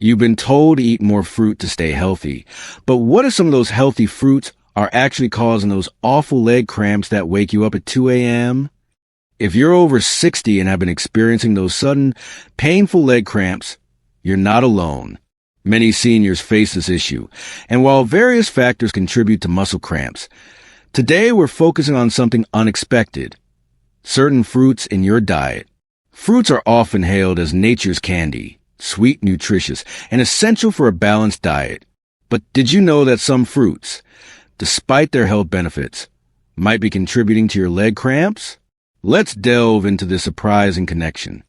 You've been told to eat more fruit to stay healthy, but what if some of those healthy fruits are actually causing those awful leg cramps that wake you up at 2 a.m.? If you're over 60 and have been experiencing those sudden, painful leg cramps, you're not alone. Many seniors face this issue, and while various factors contribute to muscle cramps, today we're focusing on something unexpected: certain fruits in your diet. Fruits are often hailed as nature's candy, sweet, nutritious, and essential for a balanced diet. But did you know that some fruits, despite their health benefits, might be contributing to your leg cramps? Let's delve into this surprising connection.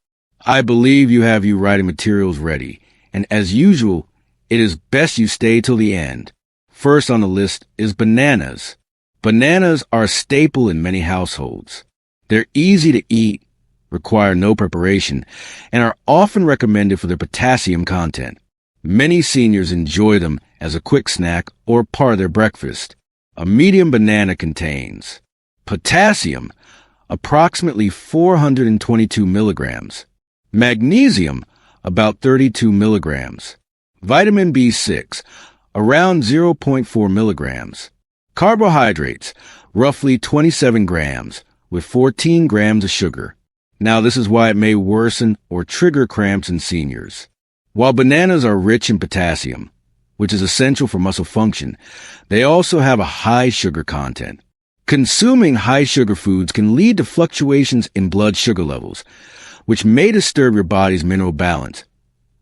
I believe you have your writing materials ready, and as usual, it is best you stay till the end. First on the list is bananas. Bananas are a staple in many households. They're easy to eat, require no preparation, and are often recommended for their potassium content. Many seniors enjoy them as a quick snack or part of their breakfast. A medium banana contains potassium, approximately 422 milligrams, magnesium, about 32 milligrams, vitamin B6, around 0.4 milligrams, carbohydrates, roughly 27 grams, with 14 grams of sugar. Now, this is why it may worsen or trigger cramps in seniors. While bananas are rich in potassium, which is essential for muscle function, they also have a high sugar content. Consuming high sugar foods can lead to fluctuations in blood sugar levels, which may disturb your body's mineral balance,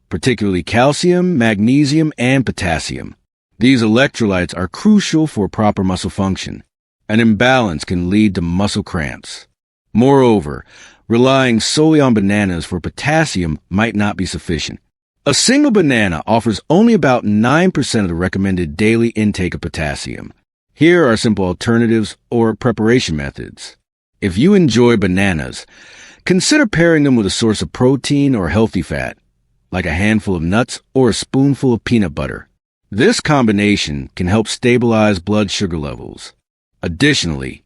particularly calcium, magnesium, and potassium. These electrolytes are crucial for proper muscle function. An imbalance can lead to muscle cramps. Moreover, relying solely on bananas for potassium might not be sufficient. A single banana offers only about 9% of the recommended daily intake of potassium. Here are simple alternatives or preparation methods. If you enjoy bananas, consider pairing them with a source of protein or healthy fat, like a handful of nuts or a spoonful of peanut butter. This combination can help stabilize blood sugar levels. Additionally,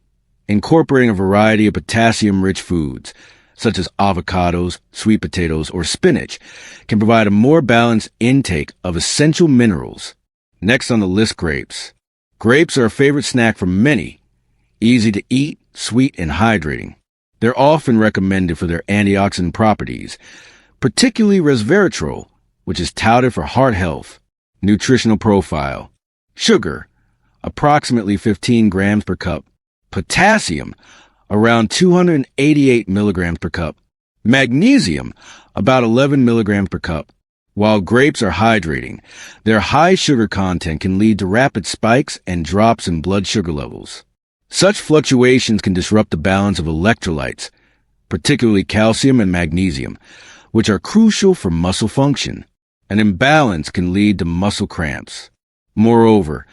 incorporating a variety of potassium-rich foods, such as avocados, sweet potatoes, or spinach, can provide a more balanced intake of essential minerals. Next on the list, grapes. Grapes are a favorite snack for many, easy to eat, sweet, and hydrating. They're often recommended for their antioxidant properties, particularly resveratrol, which is touted for heart health. Nutritional profile: sugar, approximately 15 grams per cup. Potassium, around 288 milligrams per cup. Magnesium, about 11 milligrams per cup. While grapes are hydrating, their high sugar content can lead to rapid spikes and drops in blood sugar levels. Such fluctuations can disrupt the balance of electrolytes, particularly calcium and magnesium, which are crucial for muscle function. An imbalance can lead to muscle cramps. Moreover,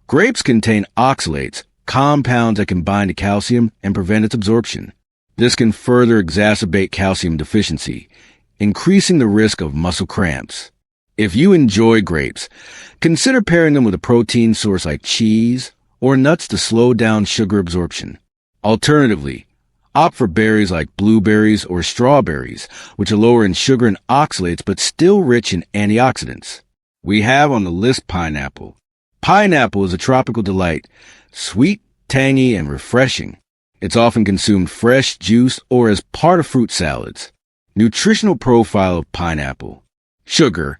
grapes contain oxalates, compounds that can bind to calcium and prevent its absorption. This can further exacerbate calcium deficiency, increasing the risk of muscle cramps. If you enjoy grapes, consider pairing them with a protein source like cheese or nuts to slow down sugar absorption. Alternatively, opt for berries like blueberries or strawberries, which are lower in sugar and oxalates but still rich in antioxidants. We have on the list pineapple. Pineapple is a tropical delight, sweet, tangy, and refreshing. It's often consumed fresh, juiced, or as part of fruit salads. Nutritional profile of pineapple: sugar,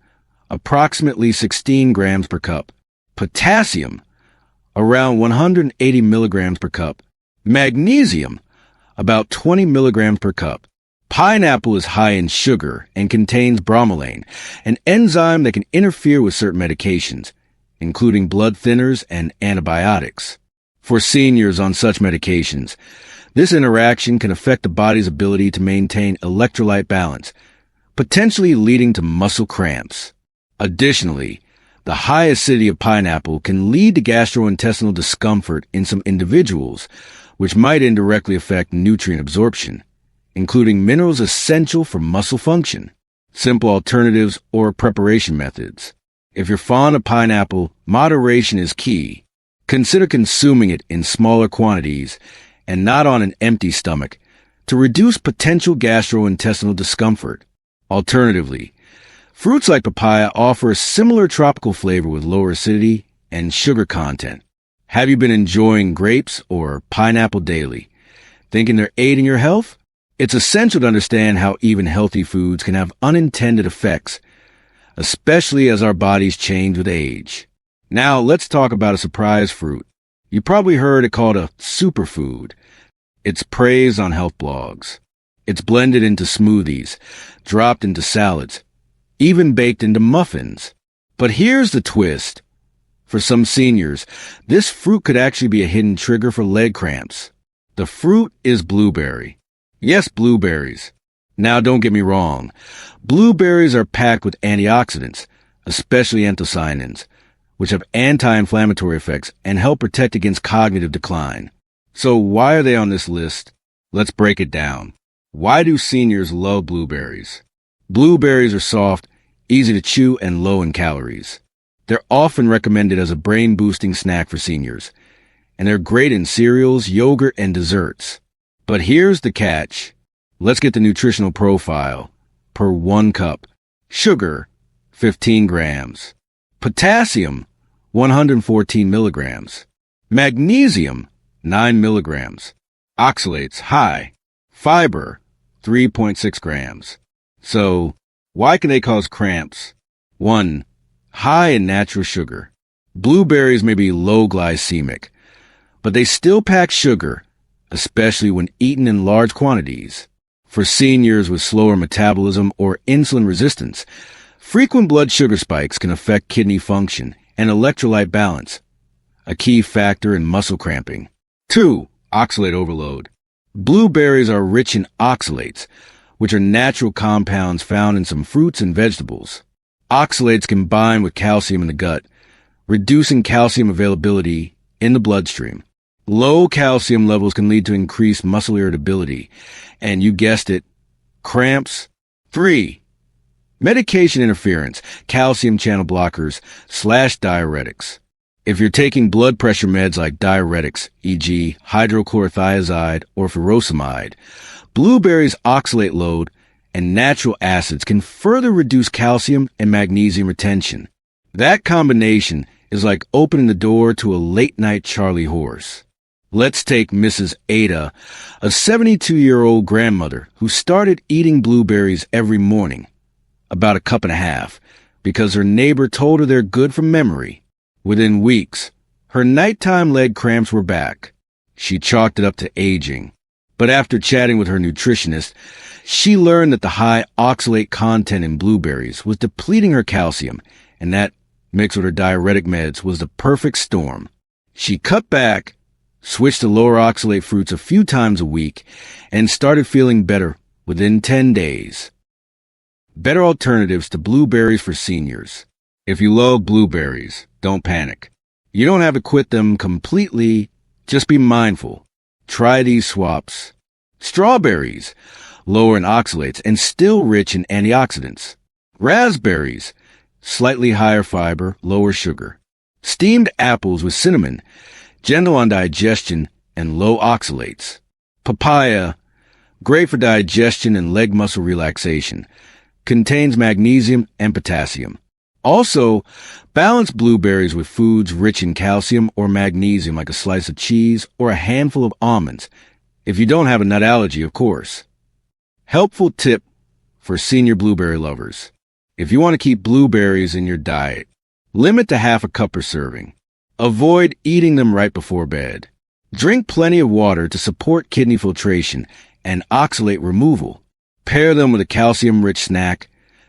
approximately 16 grams per cup. Potassium, around 180 milligrams per cup. Magnesium, about 20 milligrams per cup. Pineapple is high in sugar and contains bromelain, an enzyme that can interfere with certain medications, including blood thinners and antibiotics. For seniors on such medications, this interaction can affect the body's ability to maintain electrolyte balance, potentially leading to muscle cramps. Additionally, the high acidity of pineapple can lead to gastrointestinal discomfort in some individuals, which might indirectly affect nutrient absorption, including minerals essential for muscle function. Simple alternatives or preparation methods. If you're fond of pineapple, moderation is key. Consider consuming it in smaller quantities and not on an empty stomach to reduce potential gastrointestinal discomfort. Alternatively, Fruits like papaya offer a similar tropical flavor with lower acidity and sugar content. Have you been enjoying grapes or pineapple daily? Thinking they're aiding your health? It's essential to understand how even healthy foods can have unintended effects, especially as our bodies change with age. Now, let's talk about a surprise fruit. You probably heard it called a superfood. It's praised on health blogs. It's blended into smoothies, dropped into salads, even baked into muffins. But here's the twist. For some seniors, this fruit could actually be a hidden trigger for leg cramps. The fruit is blueberry. Yes, blueberries. Now, don't get me wrong. Blueberries are packed with antioxidants, especially anthocyanins, which have anti-inflammatory effects and help protect against cognitive decline. So why are they on this list? Let's break it down. Why do seniors love blueberries? Blueberries are soft, easy to chew, and low in calories. They're often recommended as a brain-boosting snack for seniors, and they're great in cereals, yogurt, and desserts. But here's the catch. Let's get the nutritional profile. Per 1 cup. Sugar, 15 grams. Potassium, 114 milligrams. Magnesium, 9 milligrams. Oxalates, high. Fiber, 3.6 grams. So, why can they cause cramps? 1. High in natural sugar. Blueberries may be low glycemic, but they still pack sugar, especially when eaten in large quantities. For seniors with slower metabolism or insulin resistance, frequent blood sugar spikes can affect kidney function and electrolyte balance, a key factor in muscle cramping. 2. Oxalate overload. Blueberries are rich in oxalates, which are natural compounds found in some fruits and vegetables. Oxalates combine with calcium in the gut, reducing calcium availability in the bloodstream. Low calcium levels can lead to increased muscle irritability, and you guessed it, cramps. 3. Medication interference, calcium channel blockers, / diuretics. If you're taking blood pressure meds like diuretics, e.g. hydrochlorothiazide or furosemide, blueberries' oxalate load and natural acids can further reduce calcium and magnesium retention. That combination is like opening the door to a late-night Charlie horse. Let's take Mrs. Ada, a 72-year-old grandmother who started eating blueberries every morning, about a cup and a half, because her neighbor told her they're good for memory. Within weeks, her nighttime leg cramps were back. She chalked it up to aging. But after chatting with her nutritionist, she learned that the high oxalate content in blueberries was depleting her calcium, and that, mixed with her diuretic meds, was the perfect storm. She cut back, switched to lower oxalate fruits a few times a week, and started feeling better within 10 days. Better alternatives to blueberries for seniors. If you love blueberries, don't panic. You don't have to quit them completely, just be mindful. Try these swaps. Strawberries, lower in oxalates and still rich in antioxidants. Raspberries, slightly higher fiber, lower sugar. Steamed apples with cinnamon, gentle on digestion and low oxalates. Papaya, great for digestion and leg muscle relaxation. Contains magnesium and potassium. Also, balance blueberries with foods rich in calcium or magnesium like a slice of cheese or a handful of almonds, if you don't have a nut allergy, of course. Helpful tip for senior blueberry lovers. If you want to keep blueberries in your diet, limit to half a cup per serving. Avoid eating them right before bed. Drink plenty of water to support kidney filtration and oxalate removal. Pair them with a calcium-rich snack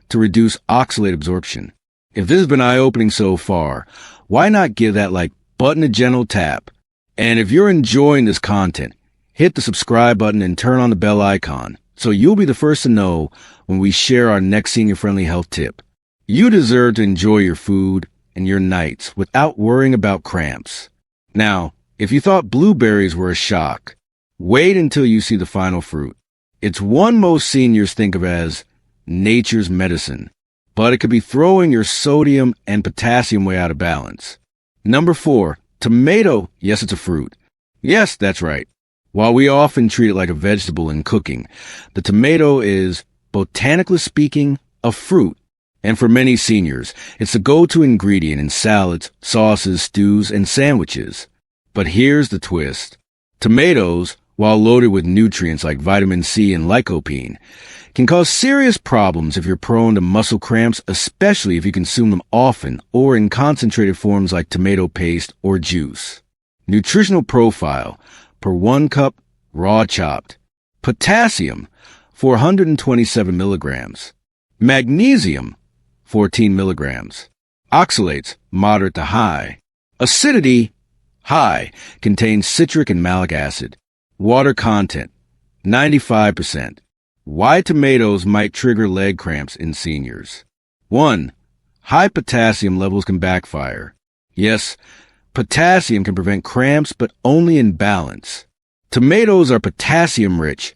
to reduce oxalate absorption. If this has been eye-opening so far, why not give that like button a gentle tap? And if you're enjoying this content, hit the subscribe button and turn on the bell icon so you'll be the first to know when we share our next senior-friendly health tip. You deserve to enjoy your food and your nights without worrying about cramps. Now, if you thought blueberries were a shock, wait until you see the final fruit. It's one most seniors think of as nature's medicine, but it could be throwing your sodium and potassium way out of balance. Number 4, tomato. Yes, it's a fruit. Yes, that's right. While we often treat it like a vegetable in cooking, the tomato is, botanically speaking, a fruit. And for many seniors, it's the go-to ingredient in salads, sauces, stews, and sandwiches. But here's the twist. Tomatoes, while loaded with nutrients like vitamin C and lycopene, can cause serious problems if you're prone to muscle cramps, especially if you consume them often or in concentrated forms like tomato paste or juice. Nutritional profile: per 1 cup, raw chopped. Potassium, 427 milligrams. Magnesium, 14 milligrams. Oxalates, moderate to high. Acidity, high, contains citric and malic acid. Water content, 95%. Why tomatoes might trigger leg cramps in seniors. 1. High potassium levels can backfire. Yes, potassium can prevent cramps, but only in balance. Tomatoes are potassium-rich,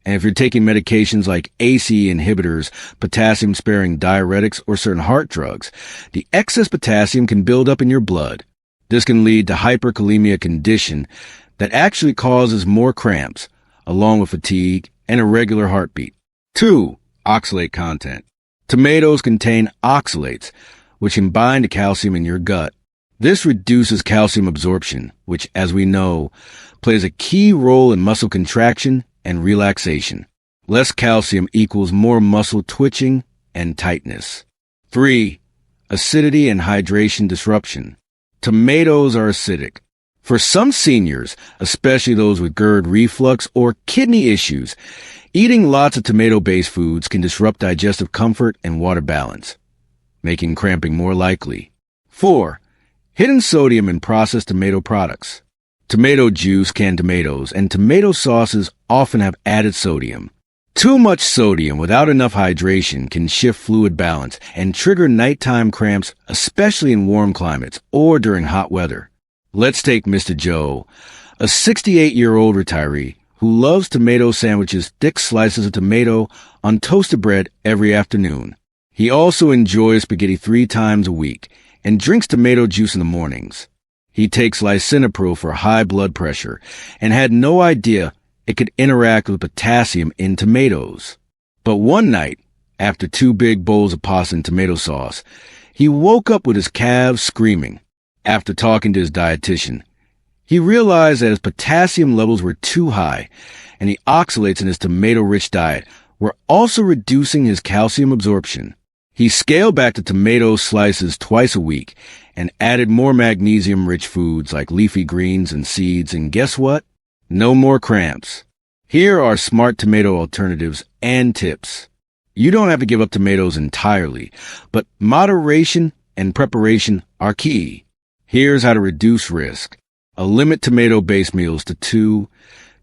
and if you're taking medications like ACE inhibitors, potassium-sparing diuretics, or certain heart drugs, the excess potassium can build up in your blood. This can lead to hyperkalemia condition that actually causes more cramps, along with fatigue and irregular heartbeat. 2. Oxalate content. Tomatoes contain oxalates, which can bind to calcium in your gut. This reduces calcium absorption, which, as we know, plays a key role in muscle contraction and relaxation. Less calcium equals more muscle twitching and tightness. 3. Acidity and hydration disruption. Tomatoes are acidic. For some seniors, especially those with GERD reflux or kidney issues, eating lots of tomato-based foods can disrupt digestive comfort and water balance, making cramping more likely. 4. Hidden sodium in processed tomato products. Tomato juice, canned tomatoes, and tomato sauces often have added sodium. Too much sodium without enough hydration can shift fluid balance and trigger nighttime cramps, especially in warm climates or during hot weather. Let's take Mr. Joe, a 68-year-old retiree who loves tomato sandwiches, thick slices of tomato on toasted bread every afternoon. He also enjoys spaghetti 3 times a week and drinks tomato juice in the mornings. He takes lisinopril for high blood pressure and had no idea it could interact with potassium in tomatoes. But one night, after 2 big bowls of pasta and tomato sauce, he woke up with his calves screaming. After talking to his dietitian, he realized that his potassium levels were too high, and the oxalates in his tomato-rich diet were also reducing his calcium absorption. He scaled back to tomato slices twice a week and added more magnesium-rich foods like leafy greens and seeds, and guess what? No more cramps. Here are smart tomato alternatives and tips. You don't have to give up tomatoes entirely, but moderation and preparation are key. Here's how to reduce risk. Limit tomato-based meals to 2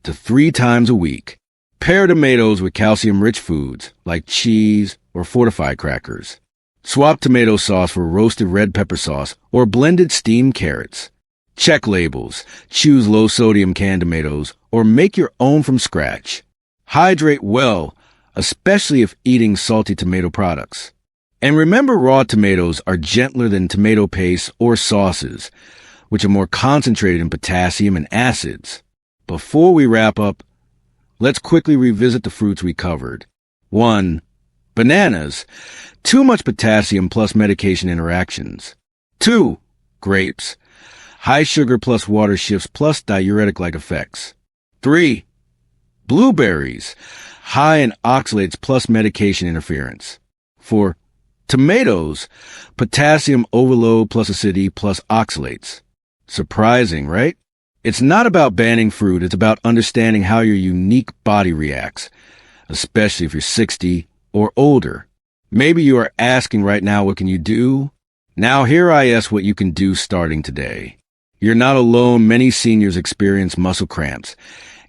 to 3 times a week. Pair tomatoes with calcium-rich foods like cheese or fortified crackers. Swap tomato sauce for roasted red pepper sauce or blended steamed carrots. Check labels. Choose low-sodium canned tomatoes or make your own from scratch. Hydrate well, especially if eating salty tomato products. And remember, raw tomatoes are gentler than tomato paste or sauces, which are more concentrated in potassium and acids. Before we wrap up, let's quickly revisit the fruits we covered. 1. Bananas. Too much potassium plus medication interactions. 2. Grapes. High sugar plus water shifts plus diuretic-like effects. 3. Blueberries. High in oxalates plus medication interference. 4. Tomatoes. Potassium overload plus acidity plus oxalates. Surprising, right? It's not about banning fruit, it's about understanding how your unique body reacts, especially if you're 60 or older. Maybe you are asking right now, what can you do? Now here I ask what you can do starting today. You're not alone. Many seniors experience muscle cramps,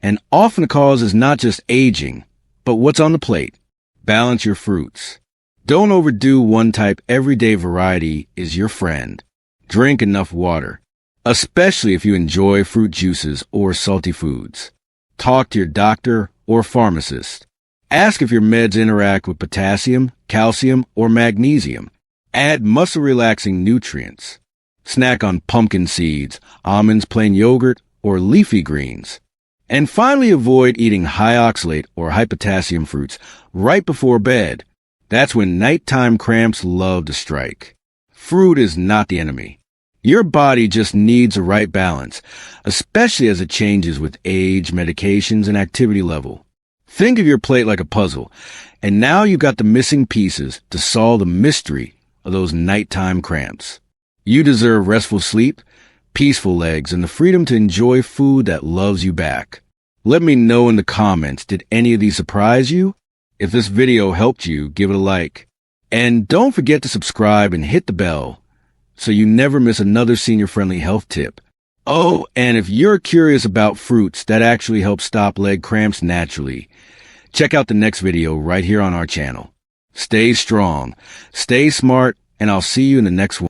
and often the cause is not just aging, but what's on the plate. Balance your fruits. Don't overdo one type. Everyday variety is your friend. Drink enough water, especially if you enjoy fruit juices or salty foods. Talk to your doctor or pharmacist. Ask if your meds interact with potassium, calcium, or magnesium. Add muscle-relaxing nutrients. Snack on pumpkin seeds, almonds, plain yogurt, or leafy greens. And finally, avoid eating high oxalate or high potassium fruits right before bed. That's when nighttime cramps love to strike. Fruit is not the enemy. Your body just needs a right balance, especially as it changes with age, medications, and activity level. Think of your plate like a puzzle, and now you've got the missing pieces to solve the mystery of those nighttime cramps. You deserve restful sleep, peaceful legs, and the freedom to enjoy food that loves you back. Let me know in the comments, did any of these surprise you? If this video helped you, give it a like. And don't forget to subscribe and hit the bell so you never miss another senior-friendly health tip. Oh, and if you're curious about fruits that actually help stop leg cramps naturally, check out the next video right here on our channel. Stay strong, stay smart, and I'll see you in the next one.